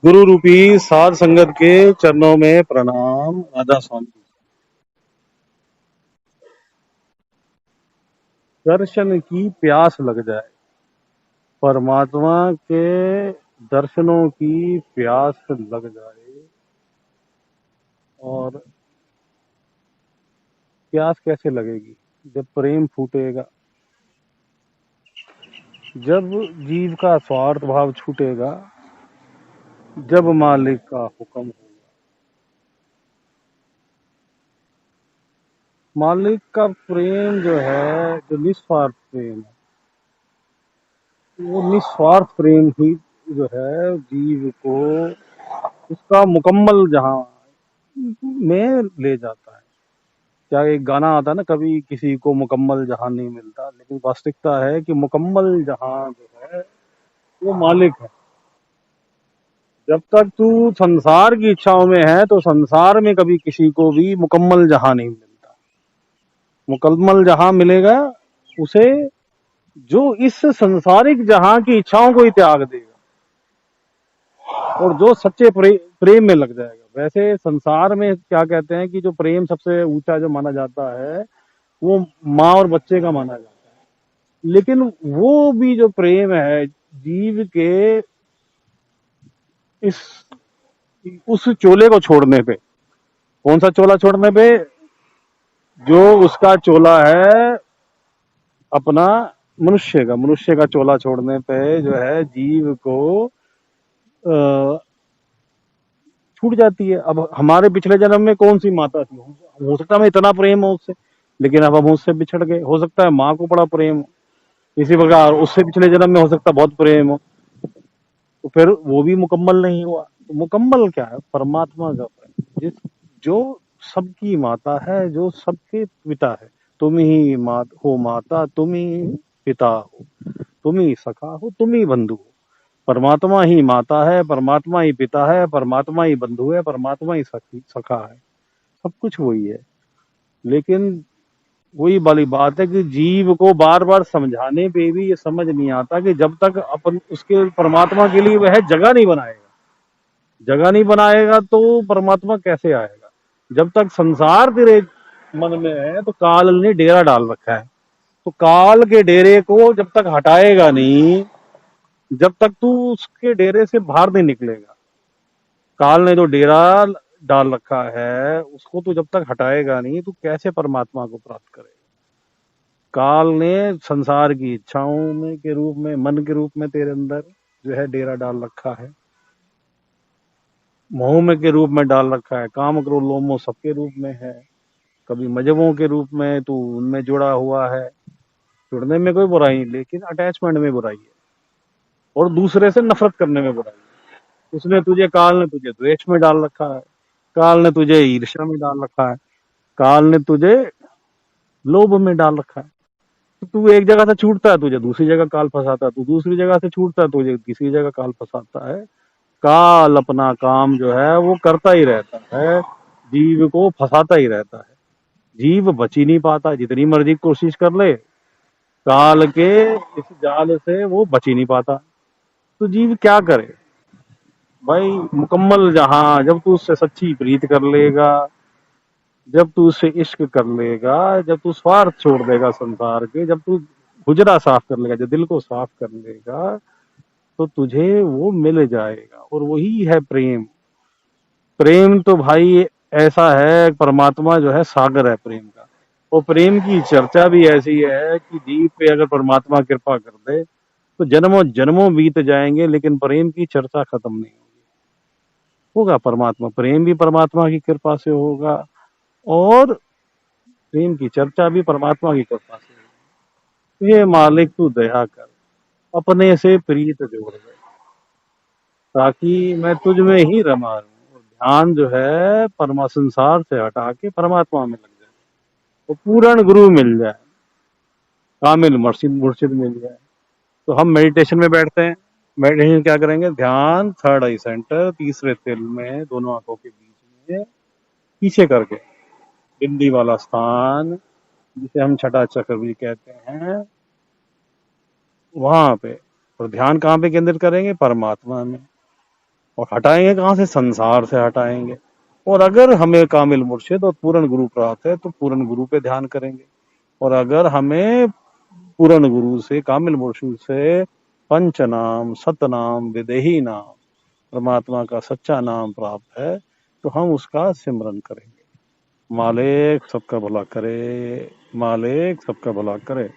गुरु रूपी साध संगत के चरणों में प्रणाम। राधा स्वामी। दर्शन की प्यास लग जाए, परमात्मा के दर्शनों की प्यास लग जाए। और प्यास कैसे लगेगी? जब प्रेम फूटेगा, जब जीव का स्वार्थ भाव छूटेगा, जब मालिक का हुक्म होगा। मालिक का प्रेम जो है, जो निस्वार्थ प्रेम है, वो निस्वार्थ प्रेम ही जो है जीव को उसका मुकम्मल जहां में ले जाता है। क्या एक गाना आता है ना, कभी किसी को मुकम्मल जहां नहीं मिलता, लेकिन वास्तविकता है कि मुकम्मल जहां जो है वो मालिक है। जब तक तू संसार की इच्छाओं में है तो संसार में कभी किसी को भी मुकम्मल जहां नहीं मिलता। मुकम्मल जहां मिलेगा उसे जो इस संसारिक जहां की इच्छाओं को ही त्याग देगा और जो सच्चे प्रेम में लग जाएगा। वैसे संसार में क्या कहते हैं कि जो प्रेम सबसे ऊंचा जो माना जाता है वो माँ और बच्चे का माना जाता है। लेकिन वो भी जो प्रेम है जीव के इस उस चोले को छोड़ने पे, कौन सा चोला छोड़ने पे? जो उसका चोला है अपना मनुष्य का चोला छोड़ने पे जो है जीव को छूट जाती है। अब हमारे पिछले जन्म में कौन सी माता थी? हो सकता है हमें इतना प्रेम हो उससे, लेकिन अब हम उससे बिछड़ गए। हो सकता है माँ को बड़ा प्रेम हो, इसी प्रकार उससे पिछले जन्म में हो सकता है बहुत प्रेम हो, तो फिर वो भी मुकम्मल नहीं हुआ। तो मुकम्मल क्या है? परमात्मा का प्रेम, जिस जो सबकी माता है, जो सबके पिता है। तुम ही मात हो माता, तुम ही पिता हो, तुम ही सखा हो, तुम ही बंधु हो। परमात्मा ही माता है, परमात्मा ही पिता है, परमात्मा ही बंधु है, परमात्मा ही सखा है। सब कुछ वही है। लेकिन वही वाली बात है कि जीव को बार बार समझाने पे भी ये समझ नहीं आता कि जब तक अपन उसके परमात्मा के लिए वह जगह नहीं बनाएगा, जगह नहीं बनाएगा तो परमात्मा कैसे आएगा? जब तक संसार तेरे मन में है तो काल ने डेरा डाल रखा है। तो काल के डेरे को जब तक हटाएगा नहीं, जब तक तू उसके डेरे से बाहर नहीं निकलेगा। काल ने जो डेरा डाल रखा है उसको तू जब तक हटाएगा नहीं तो कैसे परमात्मा को प्राप्त करेगा? काल ने संसार की इच्छाओं में के रूप में, मन के रूप में तेरे अंदर जो है डेरा डाल रखा है। मोह में के रूप में डाल रखा है, काम क्रोध लोभ मोह सबके रूप में है। कभी मजहबों के रूप में तू उनमें जुड़ा हुआ है। जुड़ने में कोई बुराई नहीं, लेकिन अटैचमेंट में बुराई है और दूसरे से नफरत करने में बुराई है। उसने तुझे, काल ने तुझे द्वेष में डाल रखा है, काल ने तुझे ईर्ष्या में डाल रखा है, काल ने तुझे लोभ में डाल रखा है। तो तू एक जगह से छूटता है, तुझे दूसरी जगह काल फंसाता है, तू दूसरी जगह से छूटता है, तुझे तीसरी जगह काल फंसाता है। काल अपना काम जो है वो करता ही रहता है, जीव को फंसाता ही रहता है। जीव बच ही नहीं पाता, जितनी मर्जी कोशिश कर ले, काल के इस जाल से वो बच ही नहीं पाता। तो जीव क्या करे भाई? मुकम्मल जहां जब तू उससे सच्ची प्रीत कर लेगा, जब तू उससे इश्क कर लेगा, जब तू स्वार्थ छोड़ देगा संसार के, जब तू हुजरा साफ कर लेगा, जब दिल को साफ कर लेगा, तो तुझे वो मिल जाएगा। और वही है प्रेम। प्रेम तो भाई ऐसा है, परमात्मा जो है सागर है प्रेम का। और प्रेम की चर्चा भी ऐसी है कि जीव पे अगर परमात्मा कृपा कर दे तो जन्मों जन्मों बीत जाएंगे, लेकिन प्रेम की चर्चा खत्म नहीं होगी। होगा परमात्मा, प्रेम भी परमात्मा की कृपा से होगा और प्रेम की चर्चा भी परमात्मा की कृपा से होगी। ये मालिक तू दया कर, अपने से प्रीत जोड़ दे, ताकि मैं तुझ में ही रमा रहूं। और ध्यान जो है परमा संसार से हटा के परमात्मा में लग जाए, वो पूर्ण गुरु मिल जाए, कामिल मुर्शिद मुर्शिद मिल जाए। तो हम मेडिटेशन में बैठते हैं। मेडिटेशन क्या करेंगे? ध्यान, थर्ड आई सेंटर, तीसरे तिल में, दोनों आंखों के बीच में, पीछे करके बिंदी वाला स्थान, जिसे हम छठा चक्र भी कहते हैं, वहां पे। और ध्यान कहाँ पे केंद्रित करेंगे? परमात्मा में। और हटाएंगे कहाँ से? संसार से हटाएंगे। और अगर हमें कामिल मुर्शिद और पूर्ण गुरु प्राप्त है तो पूर्ण गुरु पे ध्यान करेंगे। और अगर हमें पूर्ण गुरु से, कामिल मुर्शिद से पंच नाम, सतनाम, विदेही नाम, परमात्मा का सच्चा नाम प्राप्त है तो हम उसका सिमरन करेंगे। मालिक सबका भला करे, मालिक सबका भला करे।